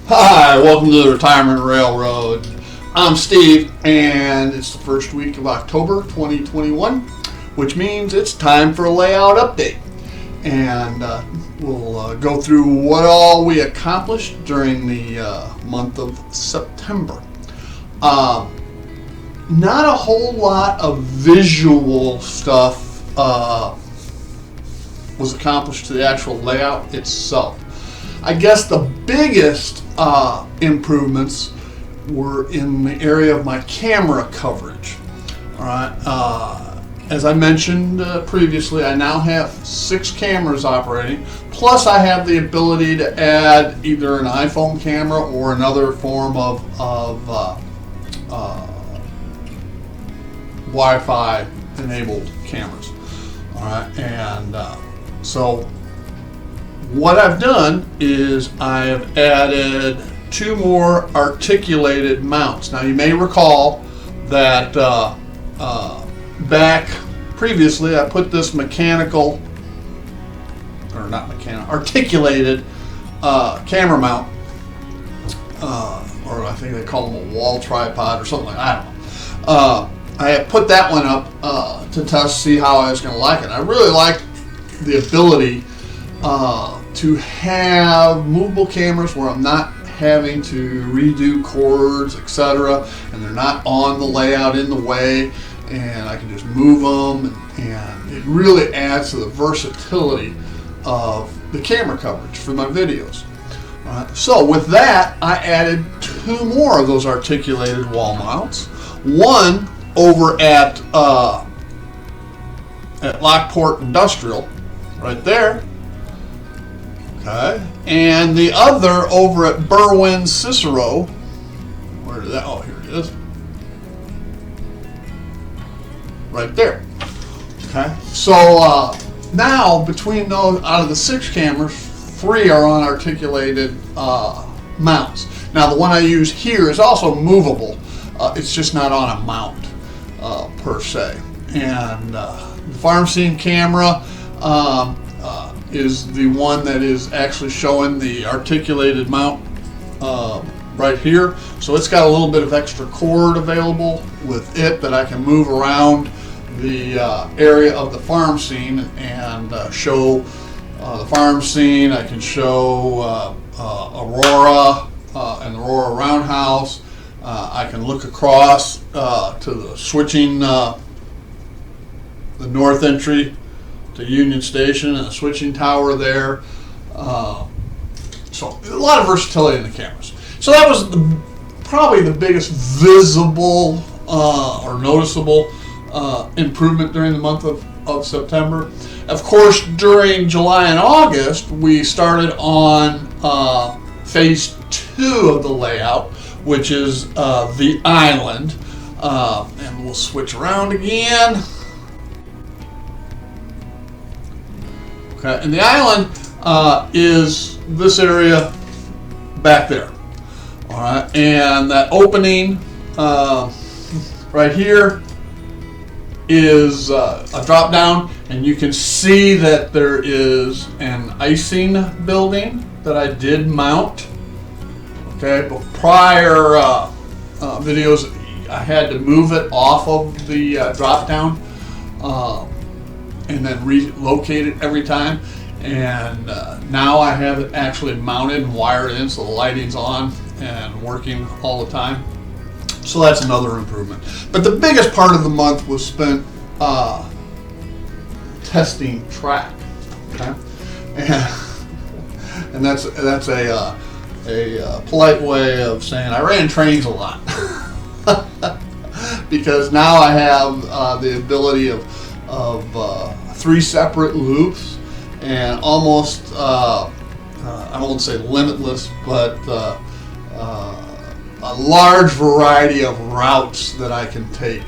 Hi, welcome to the Retirement Railroad. I'm Steve, and it's the first week of October 2021, which means it's time for a layout update. And we'll go through what all we accomplished during the month of September. Not a whole lot of visual stuff was accomplished to the actual layout itself. I guess the biggest improvements were in the area of my camera coverage. All right. As I mentioned previously, I now have 6 cameras operating. Plus, I have the ability to add either an iPhone camera or another form of Wi-Fi enabled cameras. All right, and so what I've done is I've added 2 more articulated mounts. Now you may recall that back previously I put this articulated camera mount, or I think they call them a wall tripod or something like that. I don't know. I had put that one up to test, see how I was going to like it. I really liked the ability to have movable cameras where I'm not having to redo cords, etc., and they're not on the layout in the way, and I can just move them, and it really adds to the versatility of the camera coverage for my videos. So with that, I added 2 more of those articulated wall mounts. One over at Lockport Industrial, right there. Okay. And the other over at Berwyn Cicero. Where did that? Oh, here it is. Right there. Okay. So now between those, out of the 6 cameras, 3 are on articulated mounts. Now the one I use here is also movable. It's just not on a mount per se. And the farm scene camera is the one that is actually showing the articulated mount right here. So it's got a little bit of extra cord available with it that I can move around the area of the farm scene and show the farm scene. I can show Aurora and the Aurora Roundhouse. I can look across to the switching, the north entry to Union Station and the switching tower there. So a lot of versatility in the cameras. So that was probably the biggest visible or noticeable improvement during the month of September. Of course, during July and August, we started on phase 2 of the layout, which is the island. And we'll switch around again. Okay, and the island is this area back there. All right, and that opening right here is a drop down, and you can see that there is an icing building that I did mount. Okay, but prior videos I had to move it off of the drop down and then relocate it every time, and now I have it actually mounted and wired in, so the lighting's on and working all the time. So that's another improvement. But the biggest part of the month was spent testing track. Okay, and that's a polite way of saying I ran trains a lot. Because now I have the ability of 3 separate loops and almost I won't say limitless, but a large variety of routes that I can take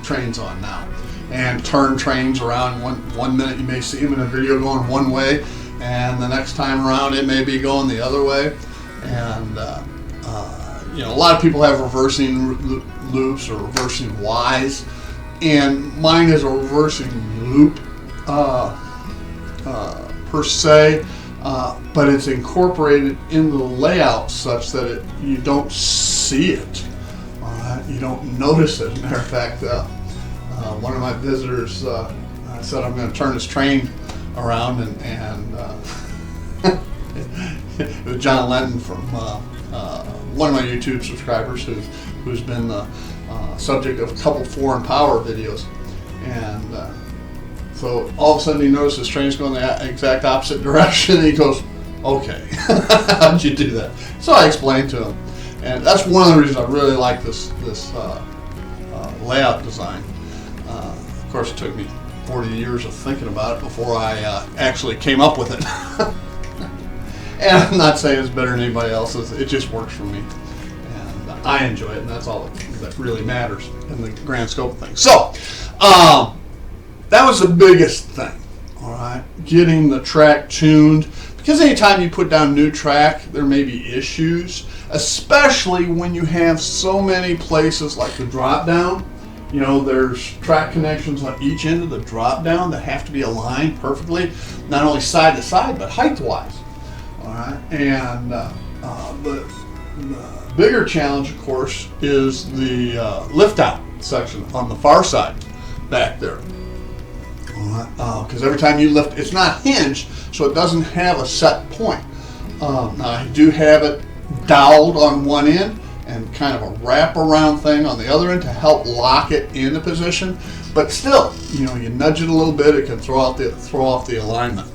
trains on now, and turn trains around. One minute you may see them in a video going one way, and the next time around it may be going the other way. And a lot of people have reversing loops or reversing Ys, and mine is a reversing loop per se. but it's incorporated in the layout such that you don't see it. You don't notice it. As a matter of fact, one of my visitors said, I'm going to turn this train around, and it was John Lennon from one of my YouTube subscribers who's been the subject of a couple foreign power videos. And so all of a sudden he noticed this train's going the exact opposite direction, and he goes, okay, how'd you do that? So I explained to him. And that's one of the reasons I really like this layout design. Of course, it took me 40 years of thinking about it before I actually came up with it. And I'm not saying it's better than anybody else's. It just works for me. And I enjoy it, and that's all that really matters in the grand scope of things. So, that was the biggest thing, all right? Getting the track tuned. Because anytime you put down new track, there may be issues, especially when you have so many places like the drop down. You know, there's track connections on each end of the drop down that have to be aligned perfectly, not only side to side, but height-wise. All right, and the bigger challenge, of course, is the lift-out section on the far side back there. Because every time you lift, it's not hinged, so it doesn't have a set point. Now I do have it doweled on one end and kind of a wrap-around thing on the other end to help lock it into position. But still, you know, you nudge it a little bit, it can throw off the alignment.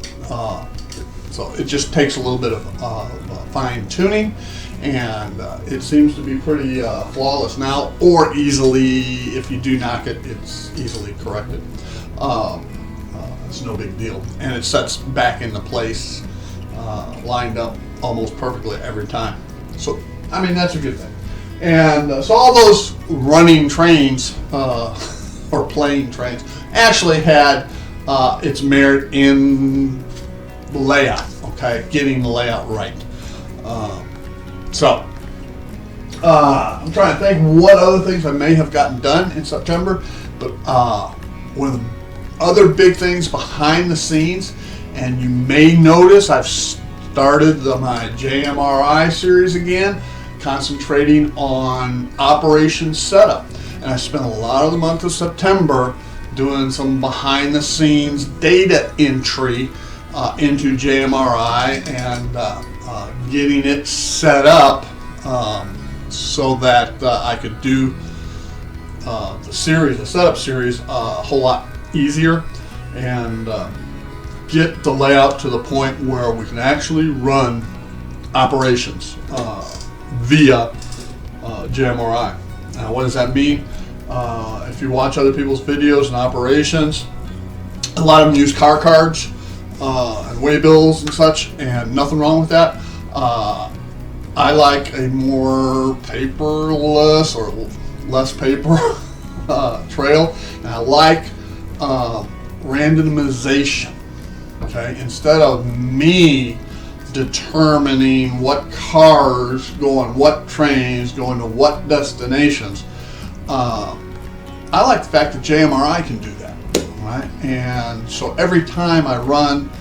So it just takes a little bit of fine tuning, and it seems to be pretty flawless now, or easily, if you do knock it, it's easily corrected. It's no big deal, and it sets back into place, lined up almost perfectly every time. So, I mean, that's a good thing. And so all those running trains, or plane trains, actually had its merit in the layout, okay, getting the layout right. So, I'm trying to think what other things I may have gotten done in September, but one of the other big things behind the scenes, and you may notice I've started my JMRI series again, concentrating on operation setup. And I spent a lot of the month of September doing some behind the scenes data entry into JMRI and getting it set up so that I could do the setup series a whole lot easier, and get the layout to the point where we can actually run operations via JMRI. Now, what does that mean? If you watch other people's videos and operations, a lot of them use car cards and waybills and such, and nothing wrong with that. I like a more paperless or less paper trail, and I like randomization. Okay, instead of me determining what cars go on what trains, going to what destinations, I like the fact that JMRI can do that. Right, and so every time I run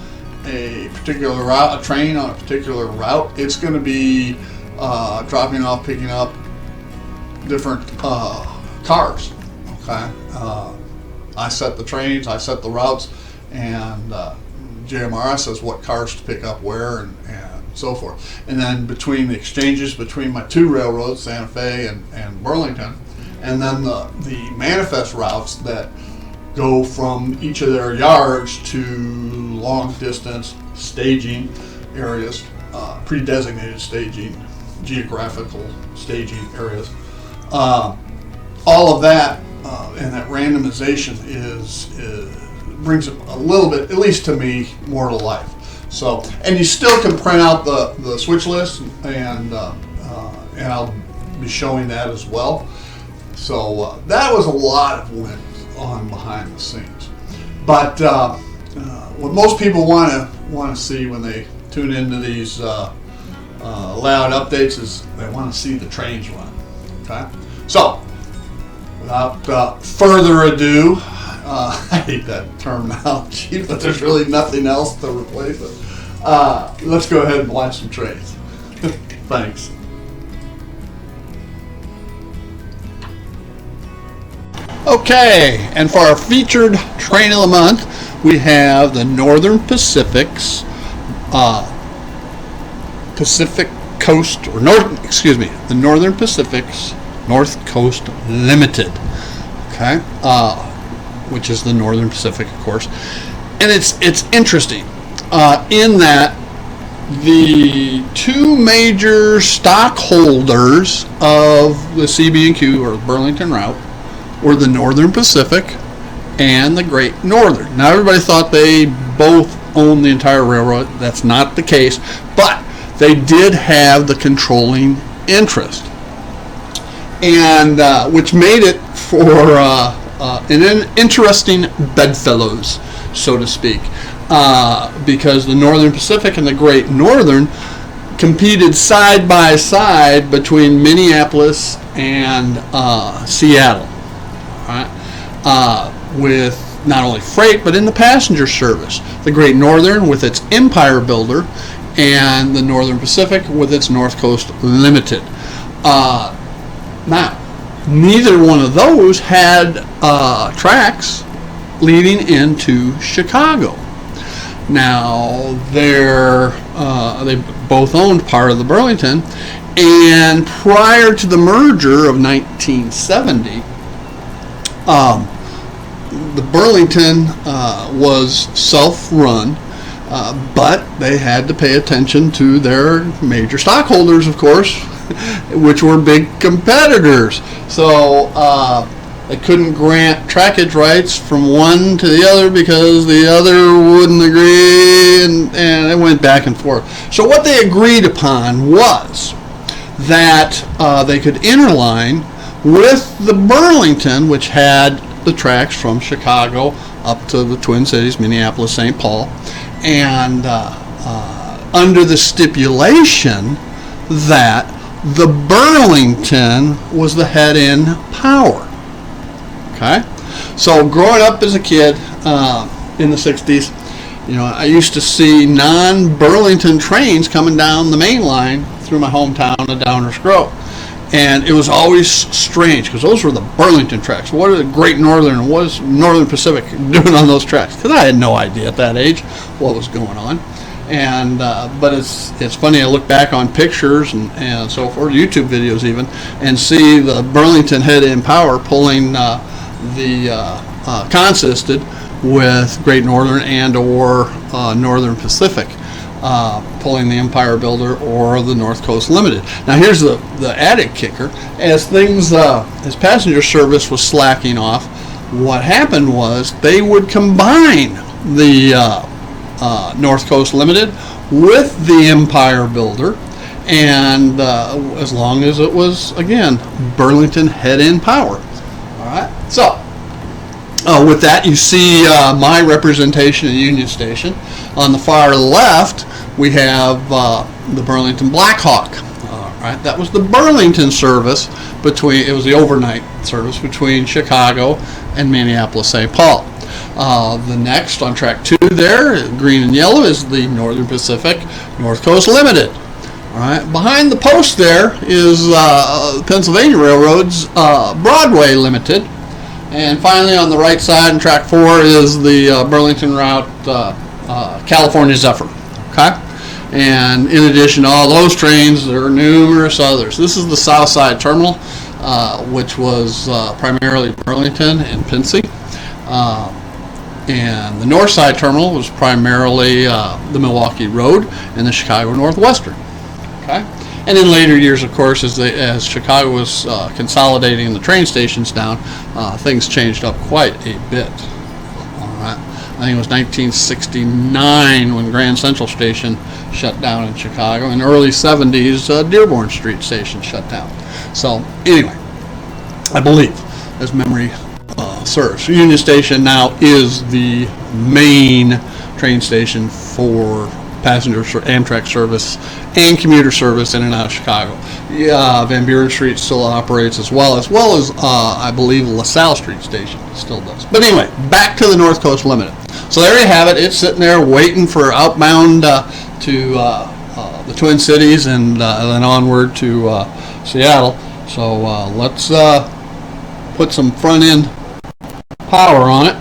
a particular route, a train on a particular route, it's going to be dropping off, picking up different cars. Okay. I set the trains, I set the routes, and JMRI says what cars to pick up where and so forth. And then between the exchanges between my two railroads, Santa Fe and Burlington, and then the manifest routes that go from each of their yards to long distance staging areas, pre-designated staging, geographical staging areas. All of that and that randomization brings it a little bit, at least to me, more to life. So, and you still can print out the switch list, and I'll be showing that as well. So that was a lot of wins on behind the scenes. But what most people want to see when they tune into these layout updates is they want to see the trains run. Okay, so without further ado. I hate that terminology, but there's really nothing else to replace it. Let's go ahead and watch some trains. Thanks. Okay, and for our featured train of the month, we have the Northern Pacific's Pacific Coast, or the Northern Pacific's North Coast Limited. Okay, which is the Northern Pacific, of course, and it's interesting in that the two major stockholders of the CB&Q, or the Burlington route, were the Northern Pacific and the Great Northern. Now, everybody thought they both owned the entire railroad. That's not the case, but they did have the controlling interest, and which made it for an interesting bedfellows, so to speak, because the Northern Pacific and the Great Northern competed side by side between Minneapolis and Seattle, with not only freight but in the passenger service. The Great Northern with its Empire Builder, and the Northern Pacific with its North Coast Limited. Now, neither one of those had tracks leading into Chicago. Now, they both owned part of the Burlington, and prior to the merger of 1970, the Burlington was self-run, but they had to pay attention to their major stockholders, of course, which were big competitors. So they couldn't grant trackage rights from one to the other because the other wouldn't agree, and it went back and forth. So what they agreed upon was that they could interline with the Burlington, which had the tracks from Chicago up to the Twin Cities, Minneapolis, St. Paul, and under the stipulation that the Burlington was the head in power. Okay, so growing up as a kid in the 60s, I used to see non-Burlington trains coming down the main line through my hometown of Downers Grove. And it was always strange because those were the Burlington tracks. What are the Great Northern and what is Northern Pacific doing on those tracks? Because I had no idea at that age what was going on. And but it's funny, I look back on pictures and so forth, YouTube videos even, and see the Burlington head in power pulling consisted with Great Northern and or Northern Pacific. Pulling the Empire Builder or the North Coast Limited. Now here's the added kicker. As passenger service was slacking off, what happened was they would combine the North Coast Limited with the Empire Builder, and as long as it was, again, Burlington head in power. All right, so with that, you see my representation at Union Station. On the far left, we have the Burlington Blackhawk. Right, that was the Burlington service it was the overnight service between Chicago and Minneapolis, St. Paul. The next on track 2 there, green and yellow, is the Northern Pacific North Coast Limited. All right, behind the post there is Pennsylvania Railroad's Broadway Limited. And finally, on the right side, in track 4, is the Burlington route, California Zephyr. Okay, and in addition to all those trains, there are numerous others. This is the South Side Terminal, which was primarily Burlington and Pincy, and the North Side Terminal was primarily the Milwaukee Road and the Chicago Northwestern. Okay. And in later years, of course, as Chicago was consolidating the train stations down, things changed up quite a bit. All right. I think it was 1969 when Grand Central Station shut down in Chicago. In the early 70s, Dearborn Street Station shut down. So anyway, I believe, as memory serves, Union Station now is the main train station for passenger Amtrak service and commuter service in and out of Chicago. Van Buren Street still operates as well as I believe LaSalle Street Station still does. But anyway, back to the North Coast Limited. So there you have it. It's sitting there waiting for outbound to the Twin Cities and then onward to Seattle. So let's put some front end power on it.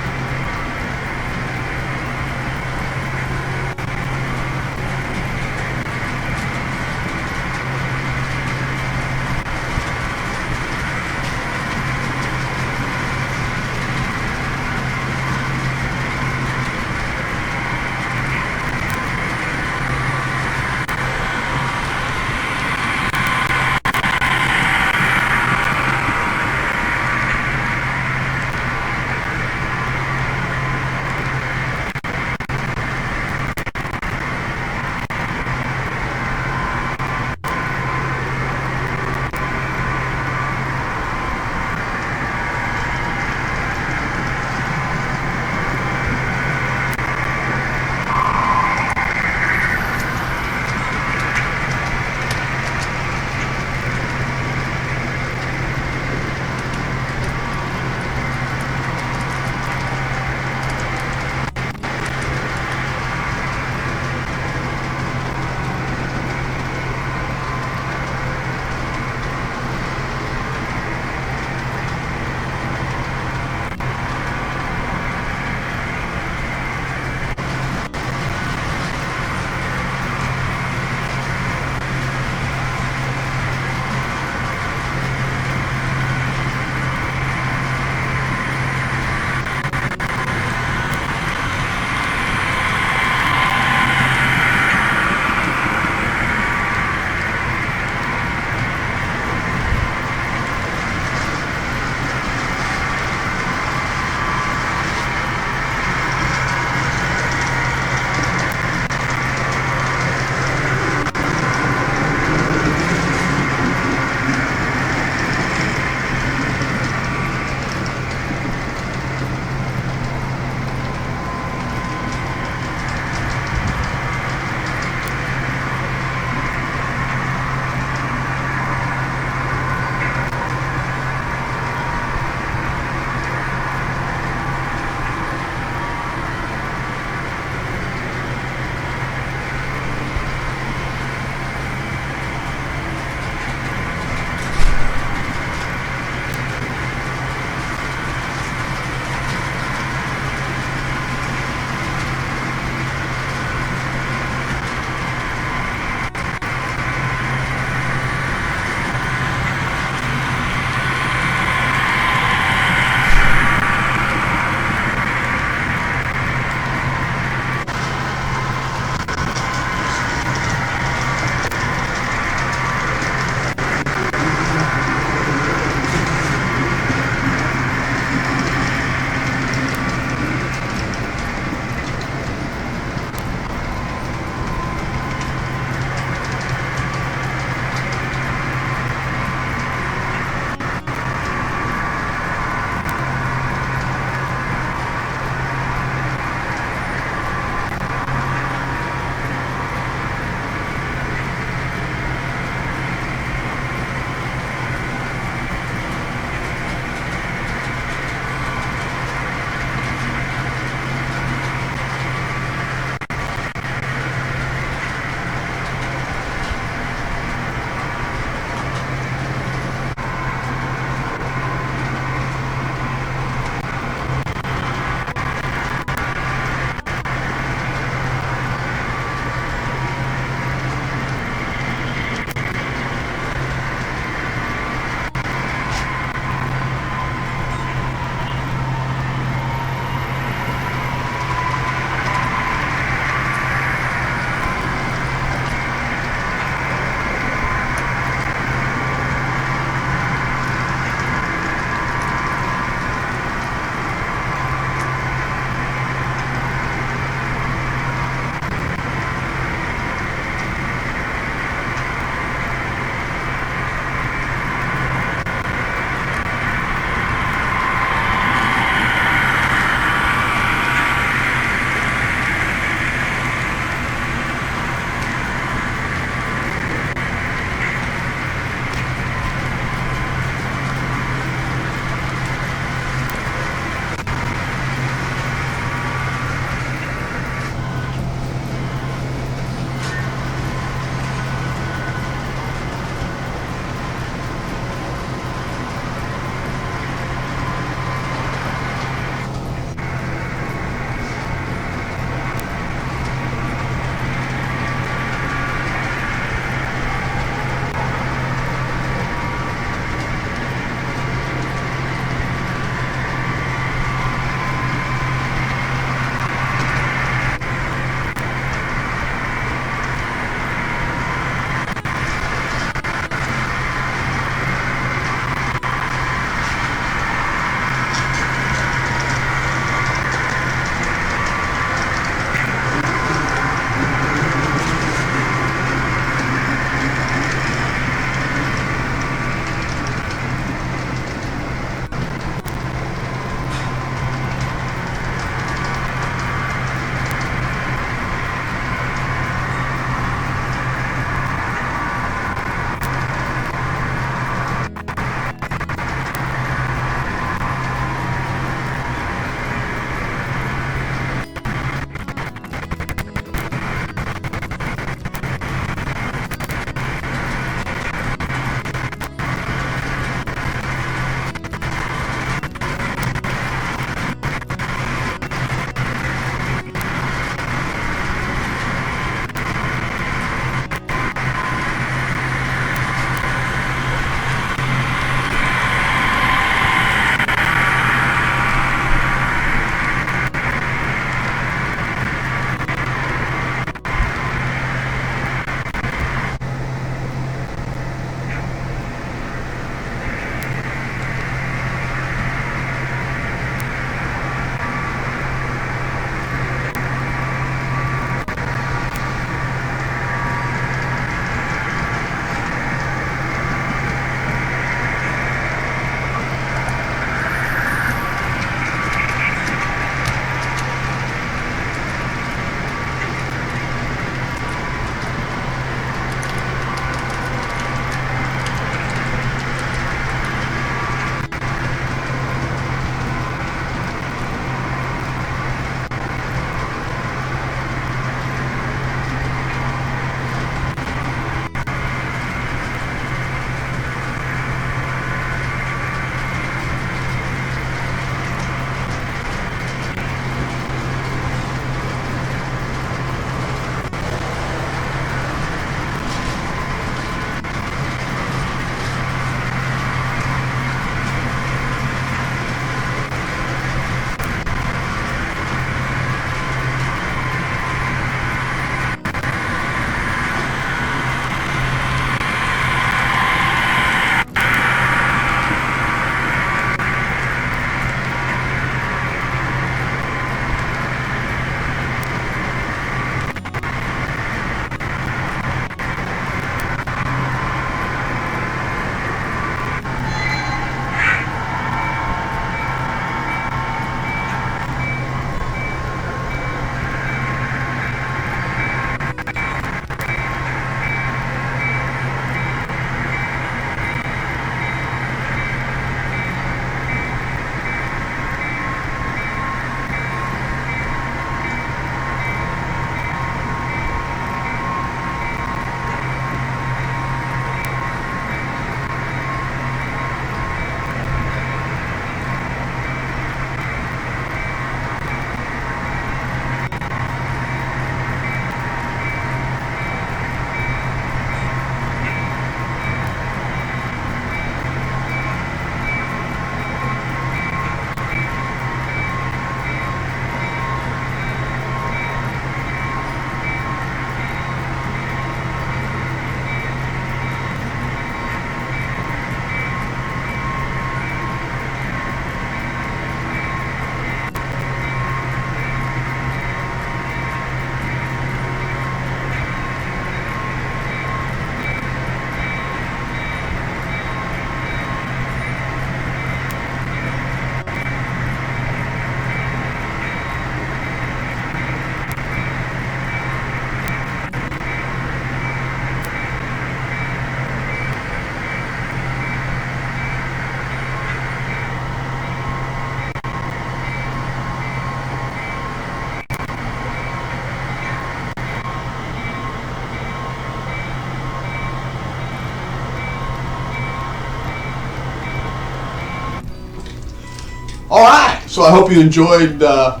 All right, so I hope you enjoyed the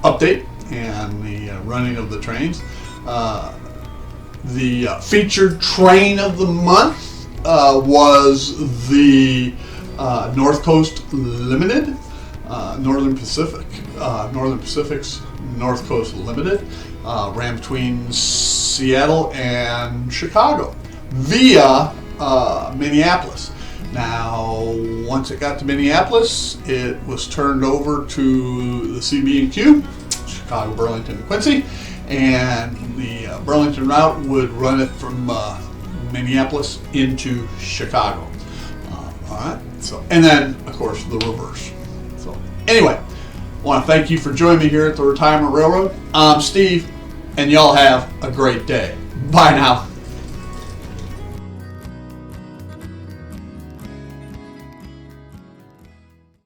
update and the running of the trains. The featured train of the month was the North Coast Limited, Northern Pacific's North Coast Limited, ran between Seattle and Chicago via Minneapolis. Now, once it got to Minneapolis, it was turned over to the CB&Q, Chicago, Burlington, and Quincy, and the Burlington route would run it from Minneapolis into Chicago. All right. So, and then of course the reverse. So, anyway, I want to thank you for joining me here at the Retirement Railroad. I'm Steve, and y'all have a great day. Bye now.